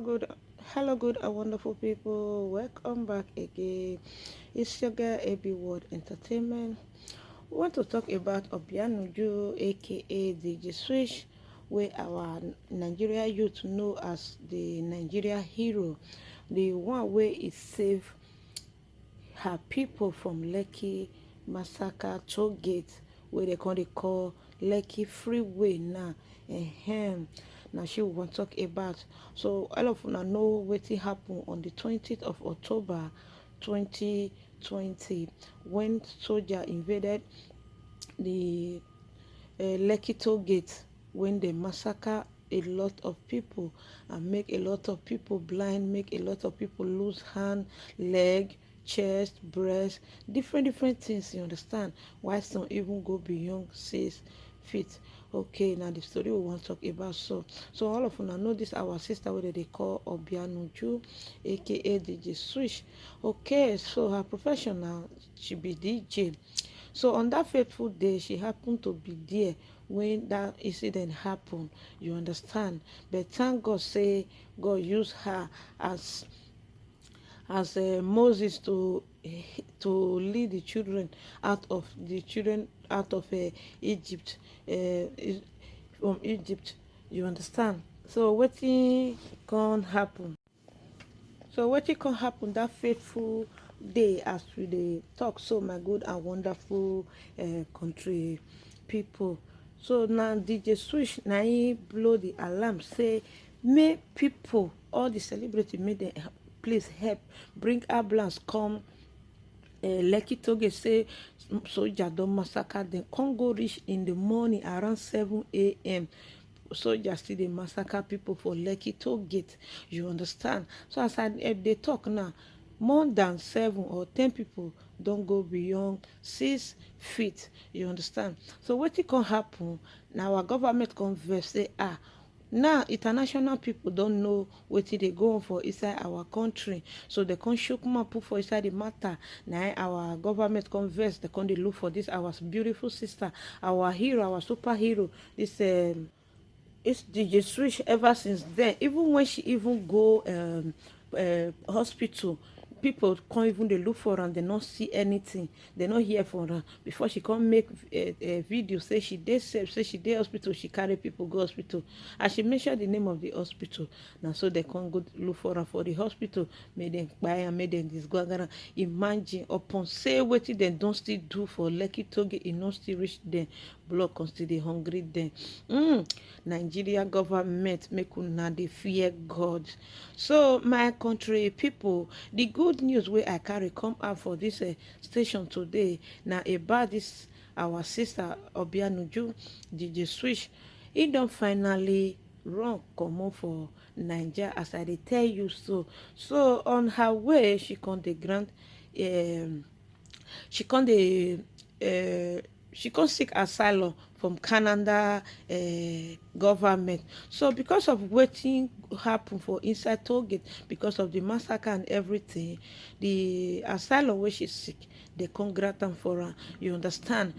Hello, good and wonderful people. Welcome back again. It's your girl AB World Entertainment. We want to talk about Obianuju, aka DJ Switch, where our Nigeria youth know as the Nigeria hero, the one where it saved her people from Lekki massacre toll gate, where they call Lekki freeway now. Now she want talk about. So all of una know wetin happen on the 20th of October 2020 when soldier invaded the Lekki toll gate, when they massacre a lot of people and make a lot of people blind, make a lot of people lose hand, leg, chest, breast, different things, you understand? Why some even go beyond 6 feet. Okay, now the story we want to talk about. So all of una know this our sister, what they call Obianuju, aka DJ Switch. Okay, so her profession now, she be DJ. So on that fateful day, she happened to be there when that incident happened. You understand? But thank God, say God used her as Moses to lead the children out of Egypt, from Egypt. You understand? So wetin can happen? So wetin can happen that fateful day as we dey talk so, my good and wonderful country people. So now DJ Switch na him blow the alarm say make people, all the celebrity, make dem please help bring ambulance come Lekki toge, say soldier don massacre dem. Come go reach in the morning around 7 a.m. soldiers still dey massacre people for Lekki toll gate. You understand? So as they talk now, more than 7 or 10 people don go beyond 6 feet. You understand? So wetin come happen? Now our government come vex say now international people don't know wetin dey go on for inside our country, so they come shook mouth put for inside the matter. Now our government come vex, they come dey look for this our beautiful sister, our hero, our superhero, this it's DJ Switch. Ever since then, even when she even go hospital, people can't even they look for her and they not see anything, they not hear from her. Before she come make a video, say she dey safe, say she dey hospital, she carry people go hospital, and she mention the name of the hospital. Now so they can't go look for her for the hospital, make them buy and make them disgwagara. Imagine upon say wetin dem don't still do for Lekki Toge, e no still reach them, blood come still dey hungry them. Nigeria government, make una dey fear God. So my country people, the good news wey I carry come out for this station today na about this our sister Obianuju, DJ Switch. He don finally run comot for Naija, as I dey tell you so. So on her way, she come dey grant she come dey she come seek asylum from Canada government. So because of wetin happen for inside toll gate, because of the massacre and everything, the asylum wey she seek, they come grant am for her. You understand?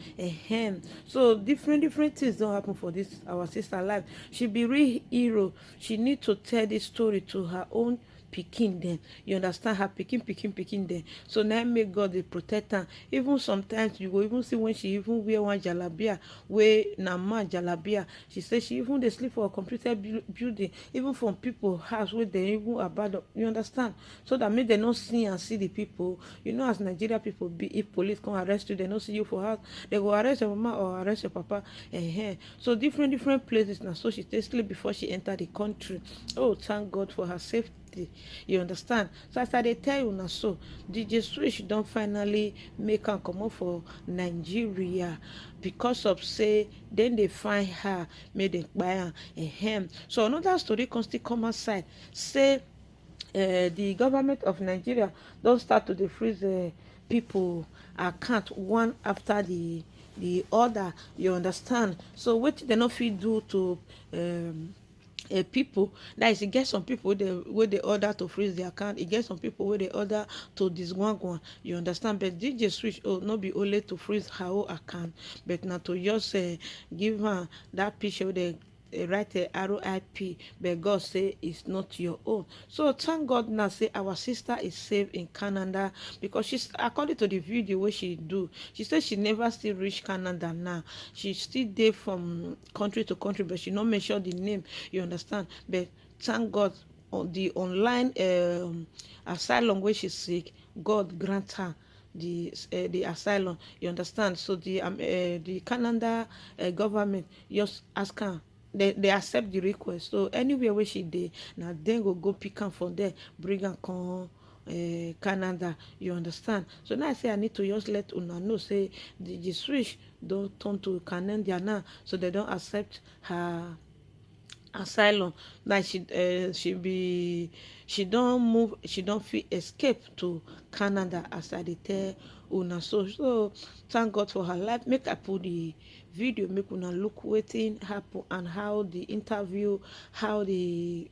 So different things don happen for this our sister life. She be real hero. She need to tell this story to her own pikin dem. You understand? Her pikin dem. So now make God dey protect her. Even sometimes you go even see when she even wear one jalabia wey na man jalabia. She say she even dey sleep for a computer building, even from people house wey they even abandon. You understand? So that make dem not see and see the people. You know, as Nigeria people be, if police come arrest you, they not see you for house, they go arrest your mama or arrest your papa. So different places now. So she take sleep before she enter the country. Oh, thank God for her safety. You understand? So as I dey tell you now, so DJ Switch don finally make am comot for Nigeria because of say then they find her, make dem kpai am. So another story come still come outside, say the government of Nigeria don start to dey freeze people account one after the other. You understand? So wetin dem no fit do to people, that is, e get some people wey dey order to freeze the account, e get some people wey dey order to disgwangwan. You understand? But DJ Switch, oh, no be only to freeze her own account, but na to just give her that picture wey dey write a RIP, but God say it's not your own. So thank God now say our sister is safe in Canada, because she's, according to the video where she do, she said she never still reach Canada now. She still there from country to country, but she not mention the name. You understand? But thank God on the online asylum where she's sick, God grant her the asylum. You understand? So the Canada government just ask her, they accept the request. So anywhere where she dey, now then go pick am from there, bring am come Canada. You understand? So now I say I need to just let una know say the switch don't turn to Canada now, so they don't accept her asylum. Like she don't move, she don't fit escape to Canada, as I dey tell una. So thank God for her life. Make I put the video, make una look wetin happen and how the interview, how the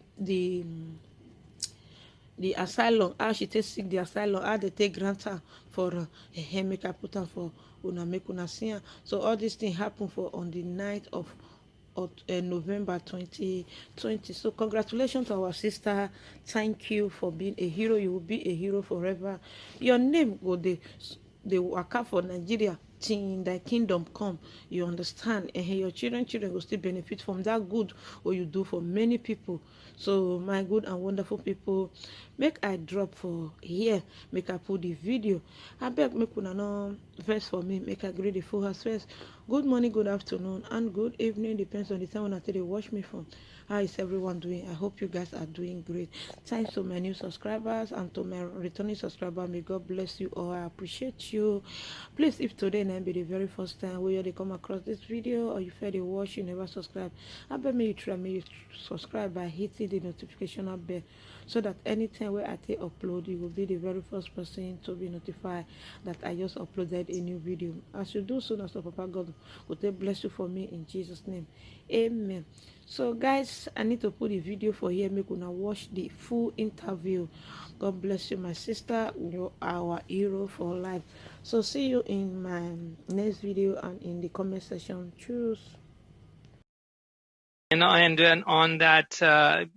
asylum, how she take seek the asylum, how they take grant her for make I put am for una, make una see am. So all these things happen for on the night of November 2020. So congratulations to our sister. Thank you for being a hero. You will be a hero forever. Your name go dey waka for Nigeria till thy kingdom come. You understand? And your children will still benefit from that good what you do for many people. So my good and wonderful people, make I drop for here, make I put the video. I beg make una no verse for me, make I greet the full house first. Good morning, good afternoon, and good evening, depends on the time when I tell you watch me from. How is everyone doing? I hope you guys are doing great. Thanks to my new subscribers and to my returning subscriber. May God bless you all. I appreciate you. Please, if today may be the very first time where you come across this video, or you feel the watch, you never subscribe, I bet me you try me subscribe by hitting the notification bell, so that anytime where I take upload, you will be the very first person to be notified that I just uploaded a new video. As you do so, now so Papa God will take bless you for me in Jesus' name. Amen. So guys, I need to put the video for here, make una watch the full interview. God bless you, my sister. You're our hero for life. So see you in my next video and in the comment section. Choose. And then on that,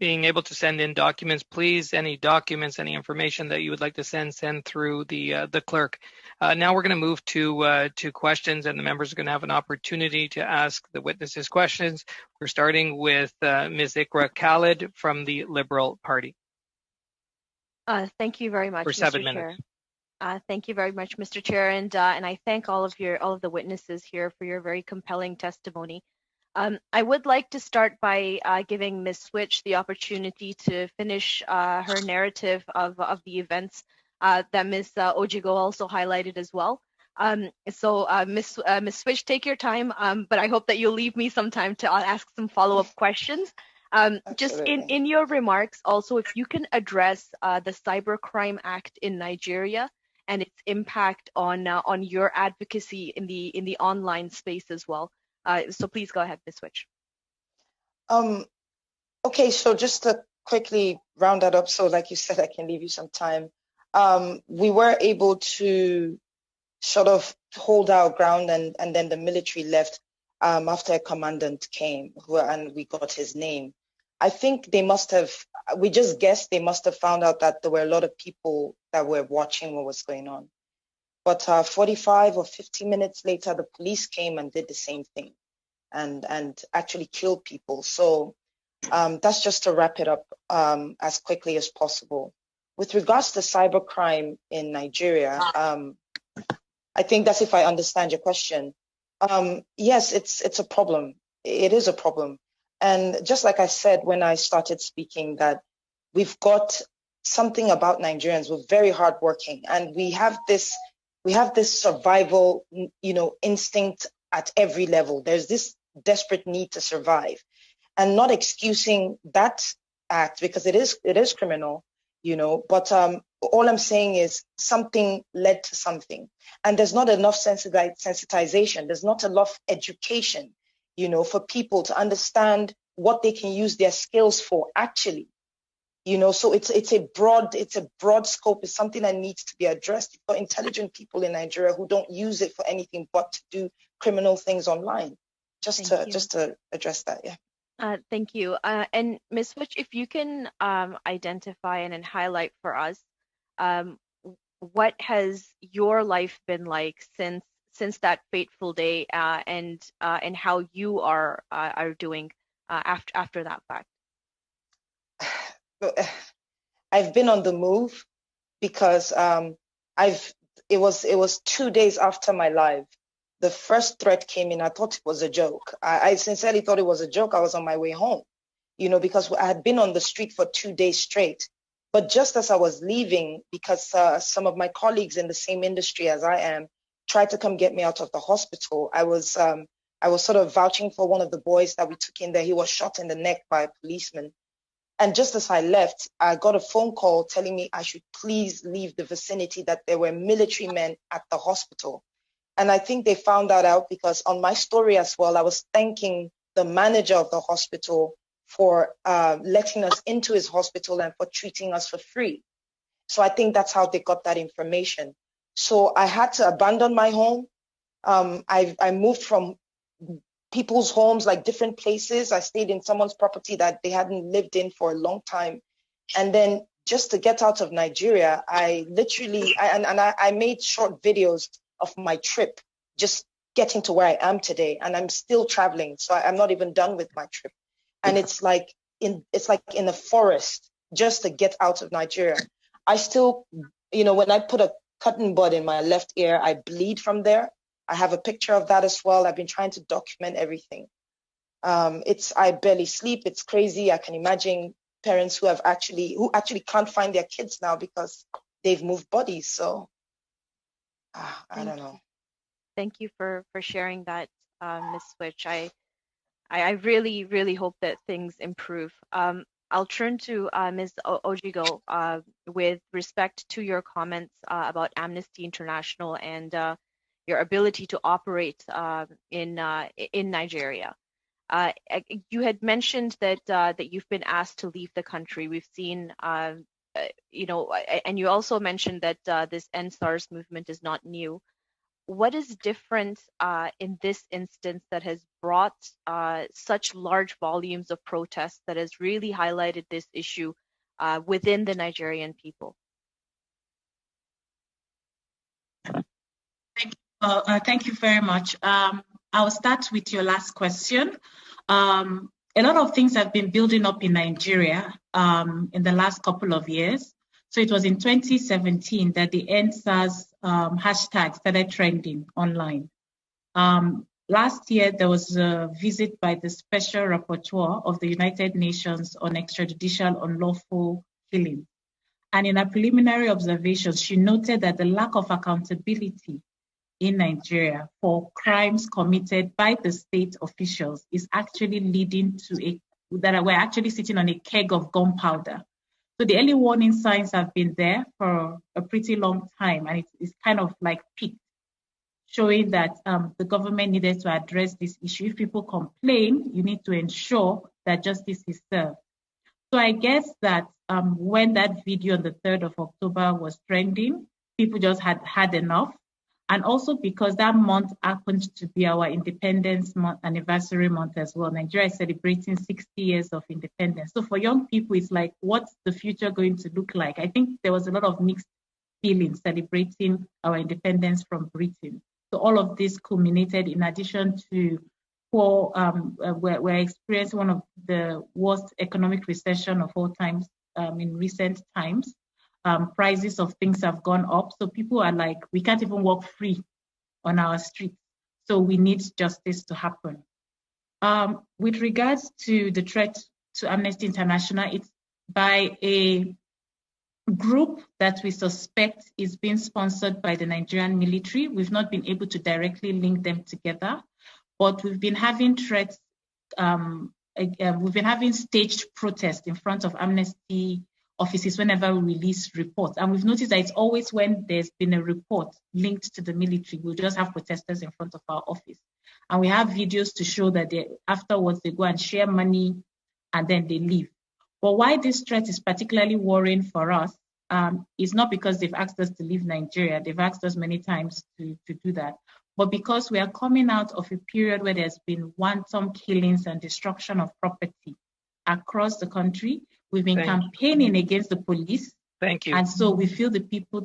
being able to send in documents, please, any documents, any information that you would like to send through the clerk. Now we're going to move to questions, and the members are going to have an opportunity to ask the witnesses questions. We're starting with Ms. Ikra Khalid from the Liberal Party. Thank you very much, for 7 Mr. minutes. Chair. Thank you very much, Mr. Chair, and I thank all of the witnesses here for your very compelling testimony. I would like to start by giving Ms. Switch the opportunity to finish her narrative of the events that Ms. Ojigo also highlighted as well. So Ms. Switch, take your time, but I hope that you'll leave me some time to ask some follow-up questions. Just in your remarks, also, if you can address the Cybercrime Act in Nigeria and its impact on your advocacy in the online space as well. So please go ahead, Ms. Switch. Okay, so just to quickly round that up, so like you said, I can leave you some time. We were able to sort of hold our ground, and then the military left after a commandant came, and we got his name. I think they must have, we just guessed they must have found out that there were a lot of people that were watching what was going on. But 45 or 50 minutes later, the police came and did the same thing and actually killed people. So that's just to wrap it up as quickly as possible. With regards to cybercrime in Nigeria, I think that's if I understand your question. Yes, it's a problem. It is a problem. And just like I said when I started speaking, that we've got something about Nigerians. We're very hardworking, and we have this survival, instinct at every level. There's this desperate need to survive, and not excusing that act because it is criminal, But all I'm saying is something led to something, and there's not enough sensitization. There's not enough education, for people to understand what they can use their skills for actually. So it's a broad scope. It's something that needs to be addressed. You've got intelligent people in Nigeria who don't use it for anything but to do criminal things online. Just to address that, yeah. Thank you. And Ms. Switch, if you can identify and highlight for us, um, what has your life been like since that fateful day, and how you are doing after that fact? I've been on the move because it was 2 days after my live. The first threat came in. I thought it was a joke. I sincerely thought it was a joke. I was on my way home, because I had been on the street for 2 days straight. But just as I was leaving, because some of my colleagues in the same industry as I am tried to come get me out of the hospital, I was sort of vouching for one of the boys that we took in there. He was shot in the neck by a policeman. And just as I left, I got a phone call telling me I should please leave the vicinity, that there were military men at the hospital. And I think they found that out because on my story as well, I was thanking the manager of the hospital for letting us into his hospital and for treating us for free. So I think that's how they got that information. So I had to abandon my home. I moved from people's homes, like different places. I stayed in someone's property that they hadn't lived in for a long time. And then just to get out of Nigeria, I made short videos of my trip, just getting to where I am today. And I'm still traveling. So I'm not even done with my trip. And it's like in a forest just to get out of Nigeria. I still, when I put a cotton bud in my left ear, I bleed from there. I have a picture of that as well. I've been trying to document everything. I barely sleep. It's crazy. I can imagine parents who actually can't find their kids now because they've moved bodies. So I don't know. Thank you for sharing that, Ms. Switch. I really, really hope that things improve. I'll turn to Ms. Ojigo with respect to your comments about Amnesty International and your ability to operate in Nigeria. You had mentioned that you've been asked to leave the country. We've seen, and you also mentioned that this End SARS movement is not new. What is different in this instance that has brought such large volumes of protests that has really highlighted this issue within the Nigerian people? Thank you very much. I'll start with your last question. A lot of things have been building up in Nigeria in the last couple of years. So it was in 2017 that the End SARS hashtag started trending online. Last year, there was a visit by the Special Rapporteur of the United Nations on extrajudicial unlawful killing. And in her preliminary observations, she noted that the lack of accountability in Nigeria for crimes committed by the state officials is actually leading to that we're actually sitting on a keg of gunpowder. So the early warning signs have been there for a pretty long time, and it's kind of like peaked, showing that the government needed to address this issue. If people complain, you need to ensure that justice is served. So I guess that when that video on the 3rd of October was trending, people just had enough. And also because that month happened to be our independence month, anniversary month as well. Nigeria is celebrating 60 years of independence. So for young people, it's like, what's the future going to look like? I think there was a lot of mixed feelings celebrating our independence from Britain. So all of this culminated in addition to we're experiencing one of the worst economic recession of all times in recent times. Prices of things have gone up. So people are like, we can't even walk free on our streets. So we need justice to happen. With regards to the threat to Amnesty International, it's by a group that we suspect is being sponsored by the Nigerian military. We've not been able to directly link them together, but we've been having threats. We've been having staged protests in front of Amnesty offices whenever we release reports. And we've noticed that it's always when there's been a report linked to the military, we'll just have protesters in front of our office. And we have videos to show that afterwards they go and share money and then they leave. But why this threat is particularly worrying for us is not because they've asked us to leave Nigeria. They've asked us many times to do that. But because we are coming out of a period where there's been wanton killings and destruction of property across the country, we've been campaigning against the police. Thank you. And so we feel the people